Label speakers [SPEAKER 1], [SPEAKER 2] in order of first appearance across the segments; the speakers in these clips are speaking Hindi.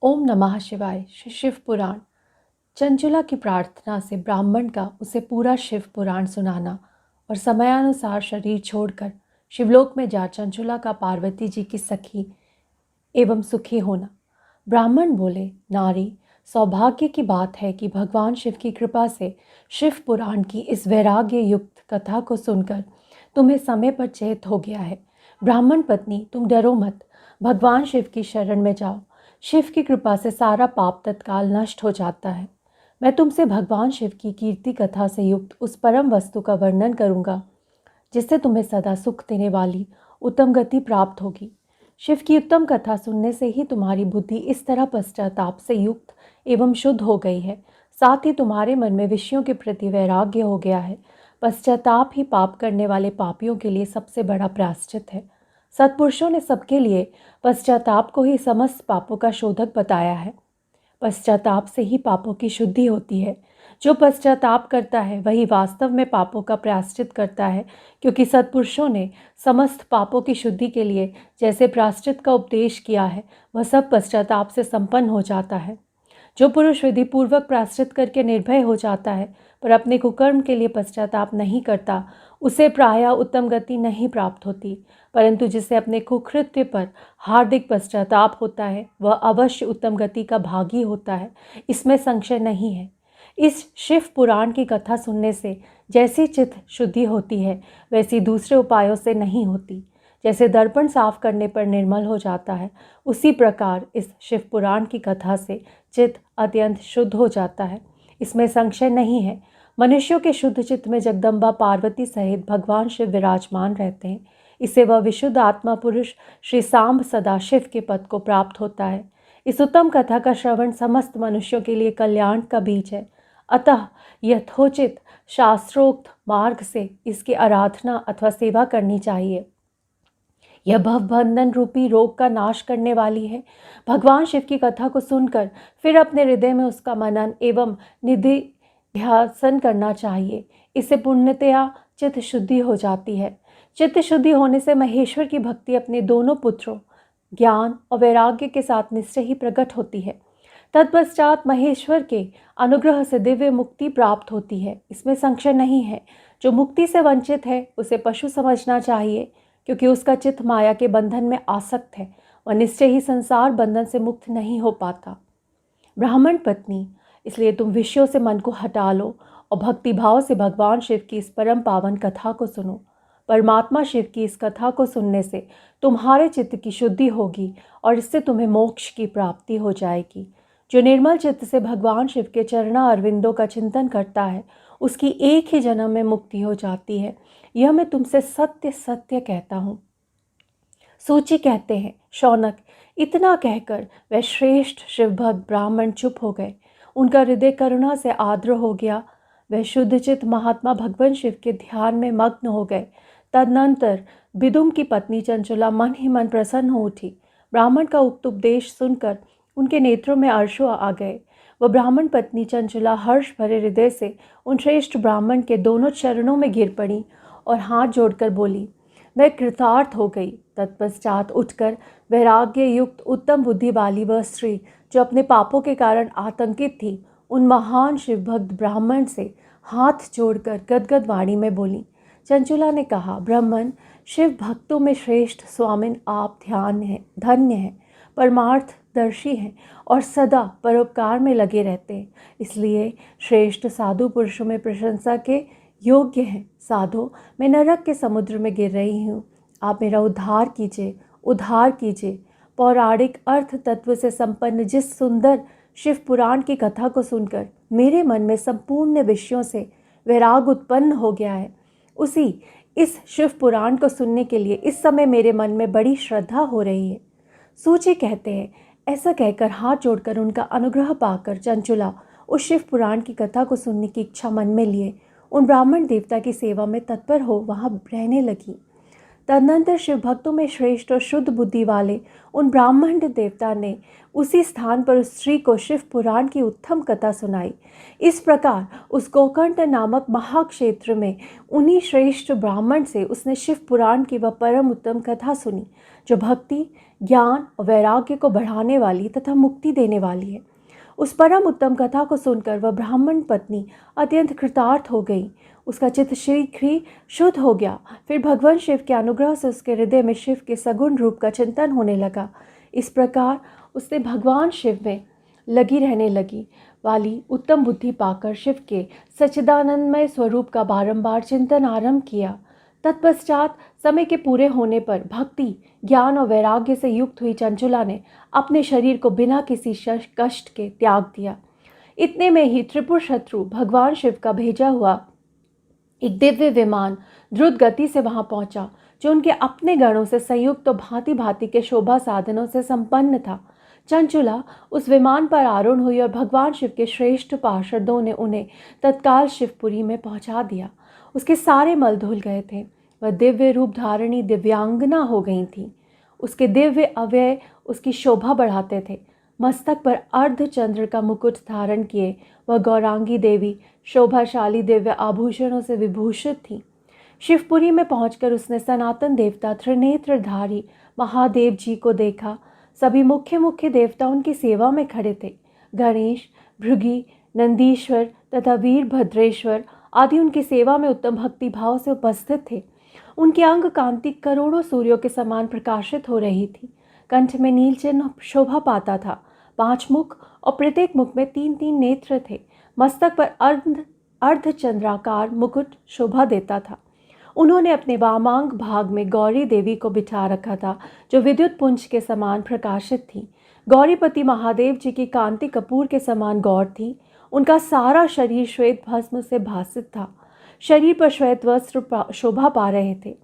[SPEAKER 1] ओम नमः शिवाय। श्री शिव पुराण। चंचुला की प्रार्थना से ब्राह्मण का उसे पूरा शिव पुराण सुनाना और समयानुसार शरीर छोड़कर शिवलोक में जा चंचुला का पार्वती जी की सखी एवं सुखी होना। ब्राह्मण बोले, नारी, सौभाग्य की बात है कि भगवान शिव की कृपा से शिव पुराण की इस वैराग्य युक्त कथा को सुनकर तुम्हें समय पर चेत हो गया है। ब्राह्मण पत्नी, तुम डरो मत, भगवान शिव की शरण में जाओ। शिव की कृपा से सारा पाप तत्काल नष्ट हो जाता है। मैं तुमसे भगवान शिव की कीर्ति कथा से युक्त उस परम वस्तु का वर्णन करूंगा जिससे तुम्हें सदा सुख देने वाली उत्तम गति प्राप्त होगी। शिव की उत्तम कथा सुनने से ही तुम्हारी बुद्धि इस तरह पश्चाताप से युक्त एवं शुद्ध हो गई है, साथ ही तुम्हारे मन में विषयों के प्रति वैराग्य हो गया है। पश्चाताप ही पाप करने वाले पापियों के लिए सबसे बड़ा प्रायश्चित है। सत्पुरुषों ने सबके लिए पश्चाताप को ही समस्त पापों का शोधक बताया है। पश्चाताप से ही पापों की शुद्धि होती है। जो पश्चाताप करता है वही वास्तव में पापों का प्रायश्चित करता है, क्योंकि सत्पुरुषों ने समस्त पापों की शुद्धि के लिए जैसे प्रायश्चित का उपदेश किया है वह सब पश्चाताप से संपन्न हो जाता है। जो पुरुष विधि पूर्वक प्रायश्चित करके निर्भय हो जाता है पर अपने कुकर्म के लिए पश्चाताप नहीं करता, उसे प्रायः उत्तम गति नहीं प्राप्त होती, परंतु जिसे अपने कुकृत्य पर हार्दिक पश्चाताप होता है वह अवश्य उत्तम गति का भागी होता है, इसमें संशय नहीं है। इस शिव पुराण की कथा सुनने से जैसी चित्त शुद्धि होती है वैसी दूसरे उपायों से नहीं होती। जैसे दर्पण साफ करने पर निर्मल हो जाता है, उसी प्रकार इस शिव पुराण की कथा से चित्त अत्यंत शुद्ध हो जाता है, इसमें संशय नहीं है। मनुष्यों के शुद्ध चित्त में जगदम्बा पार्वती सहित भगवान शिव विराजमान रहते हैं। इससे वह विशुद्ध आत्मा पुरुष श्री सांब सदाशिव के पद को प्राप्त होता है। इस उत्तम कथा का श्रवण समस्त मनुष्यों के लिए कल्याण का बीज है। अतः यथोचित शास्त्रोक्त मार्ग से इसकी आराधना अथवा सेवा करनी चाहिए। यह भवबंधन रूपी रोग का नाश करने वाली है। भगवान शिव की कथा को सुनकर फिर अपने हृदय में उसका मनन एवं निधिध्यासन करना चाहिए। इससे पुण्यतया चित्त शुद्धि हो जाती है। चित्त शुद्धि होने से महेश्वर की भक्ति अपने दोनों पुत्रों ज्ञान और वैराग्य के साथ निश्चय ही प्रकट होती है। तत्पश्चात महेश्वर के अनुग्रह से दिव्य मुक्ति प्राप्त होती है, इसमें संशय नहीं है। जो मुक्ति से वंचित है उसे पशु समझना चाहिए, क्योंकि उसका चित्त माया के बंधन में आसक्त है, वह निश्चय ही संसार बंधन से मुक्त नहीं हो पाता। ब्राह्मण पत्नी, इसलिए तुम विषयों से मन को हटा लो और भक्ति भाव से भगवान शिव की इस परम पावन कथा को सुनो। परमात्मा शिव की इस कथा को सुनने से तुम्हारे चित्त की शुद्धि होगी और इससे तुम्हें मोक्ष की प्राप्ति हो जाएगी। जो निर्मल चित्त से भगवान शिव के चरणा अरविंदों का चिंतन करता है उसकी एक ही जन्म में मुक्ति हो जाती है। यह मैं तुमसे सत्य सत्य कहता हूँ। सूची कहते हैं, शौनक, इतना कहकर वह श्रेष्ठ शिवभक्त ब्राह्मण चुप हो गए। उनका हृदय करुणा से आर्द्र हो गया। वह शुद्धचित महात्मा भगवान शिव के ध्यान में मग्न हो गए। तदनंतर विदुम की पत्नी चंचुला मन ही मन प्रसन्न हो उठी। ब्राह्मण का उक्त उपदेश सुनकर उनके नेत्रों में आंसू आ गए। वह ब्राह्मण पत्नी चंचुला हर्ष भरे हृदय से उन श्रेष्ठ ब्राह्मण के दोनों चरणों में गिर पड़ी और हाथ जोड़कर बोली, मैं कृतार्थ हो गई। तत्पश्चात उठकर वैराग्य युक्त उत्तम बुद्धि वाली वह स्त्री जो अपने पापों के कारण आतंकित थी, उन महान शिवभक्त ब्राह्मण से हाथ जोड़कर गदगद वाणी में बोली। चंचुला ने कहा, ब्राह्मण, शिव भक्तों में श्रेष्ठ स्वामिन आप ध्यान हैं, धन्य हैं, परमार्थ दर्शी हैं और सदा परोपकार में लगे रहते हैं, इसलिए श्रेष्ठ साधु पुरुषों में प्रशंसा के योग्य हैं। साधो, मैं नरक के समुद्र में गिर रही हूँ, आप मेरा उद्धार कीजिए, उद्धार कीजिए। पौराणिक अर्थ तत्व से संपन्न जिस सुंदर शिव पुराण की कथा को सुनकर मेरे मन में संपूर्ण विषयों से वैराग उत्पन्न हो गया है, उसी इस शिव पुराण को सुनने के लिए इस समय मेरे मन में बड़ी श्रद्धा हो रही है। सूची कहते हैं, ऐसा कहकर हाथ जोड़कर उनका अनुग्रह पाकर चंचुला उस शिव पुराण की कथा को सुनने की इच्छा मन में लिए उन ब्राह्मण देवता की सेवा में तत्पर हो वहाँ रहने लगी। तदनंतर शिव भक्तों में श्रेष्ठ और शुद्ध बुद्धि वाले उन ब्राह्मण देवता ने उसी स्थान पर उस स्त्री को शिव पुराण की उत्तम कथा सुनाई। इस प्रकार उस गोकर्ण नामक महाक्षेत्र में उन्हीं श्रेष्ठ ब्राह्मण से उसने शिव पुराण की वह परम उत्तम कथा सुनी, जो भक्ति ज्ञान और वैराग्य को बढ़ाने वाली तथा मुक्ति देने वाली है। उस परम उत्तम कथा को सुनकर वह ब्राह्मण पत्नी अत्यंत कृतार्थ हो गई। उसका चित्त शीघ्र ही शुद्ध हो गया। फिर भगवान शिव के अनुग्रह से उसके हृदय में शिव के सगुण रूप का चिंतन होने लगा। इस प्रकार उसने भगवान शिव में लगी रहने लगी वाली उत्तम बुद्धि पाकर शिव के सच्चिदानंदमय स्वरूप का बारंबार चिंतन आरंभ किया। तत्पश्चात समय के पूरे होने पर भक्ति, ज्ञान और वैराग्य से युक्त हुई चंचुला ने अपने शरीर को बिना किसी कष्ट के त्याग दिया। इतने में ही त्रिपुर शत्रु भगवान शिव का भेजा हुआ एक दिव्य विमान द्रुत गति से वहां पहुंचा, जो उनके अपने गणों से संयुक्त तो भांति भांति के शोभा साधनों से संपन्न था। चंचुला उस विमान पर आरूढ़ हुई और भगवान शिव के श्रेष्ठ पार्षदों ने उन्हें तत्काल शिवपुरी में पहुंचा दिया। उसके सारे मल धुल गए थे। वह दिव्य रूप धारणी दिव्यांगना हो गई थी। उसके दिव्य अवयव उसकी शोभा बढ़ाते थे। मस्तक पर अर्धचंद्र का मुकुट धारण किए वह गौरांगी देवी शोभाशाली दिव्य आभूषणों से विभूषित थी। शिवपुरी में पहुंचकर उसने सनातन देवता त्रिनेत्रधारी महादेव जी को देखा। सभी मुख्य मुख्य देवता उनकी सेवा में खड़े थे। गणेश, भृगि, नंदीश्वर तथा वीरभद्रेश्वर आदि उनकी सेवा में उत्तम भक्ति भाव से उपस्थित थे। उनकी अंग कांति करोड़ों सूर्यों के समान प्रकाशित हो रही थी। कंठ में नील चिन्ह शोभा पाता था। 5 मुख और प्रत्येक मुख में 3-3 नेत्र थे। मस्तक पर अर्धचंद्राकार मुकुट शोभा देता था। उन्होंने अपने वामांग भाग में गौरी देवी को बिठा रखा था, जो विद्युत पुंज के समान प्रकाशित थी। गौरीपति महादेव जी की कांति कपूर के समान गौर थी। उनका सारा शरीर श्वेत भस्म से भासित था। शरीर पर श्वेत वस्त्र शोभा पा रहे थे।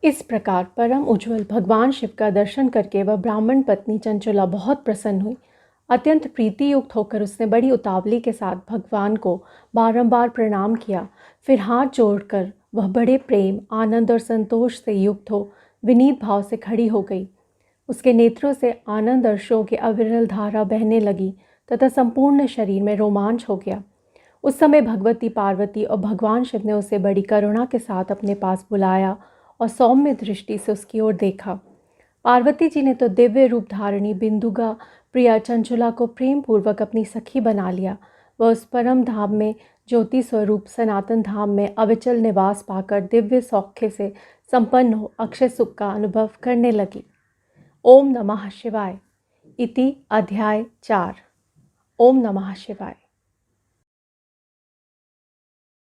[SPEAKER 1] इस प्रकार परम उज्ज्वल भगवान शिव का दर्शन करके वह ब्राह्मण पत्नी चंचुला बहुत प्रसन्न हुई। अत्यंत प्रीति युक्त होकर उसने बड़ी उतावली के साथ भगवान को बारंबार प्रणाम किया। फिर हाथ जोड़कर वह बड़े प्रेम, आनंद और संतोष से युक्त हो विनीत भाव से खड़ी हो गई। उसके नेत्रों से आनंद अश्रुओं की अविरल धारा बहने लगी तथा संपूर्ण शरीर में रोमांच हो गया। उस समय भगवती पार्वती और भगवान शिव ने उसे बड़ी करुणा के साथ अपने पास बुलाया और सौम्य दृष्टि से उसकी ओर देखा। पार्वती जी ने तो दिव्य रूप धारणी बिंदुगा प्रिया चंचुला को प्रेम पूर्वक अपनी सखी बना लिया। वह उस परम धाम में ज्योति स्वरूप सनातन धाम में अविचल निवास पाकर दिव्य सौख्य से संपन्न हो अक्षय सुख का अनुभव करने लगी। ओम नमः शिवाय। इति अध्याय 4। ओम नमः शिवाय।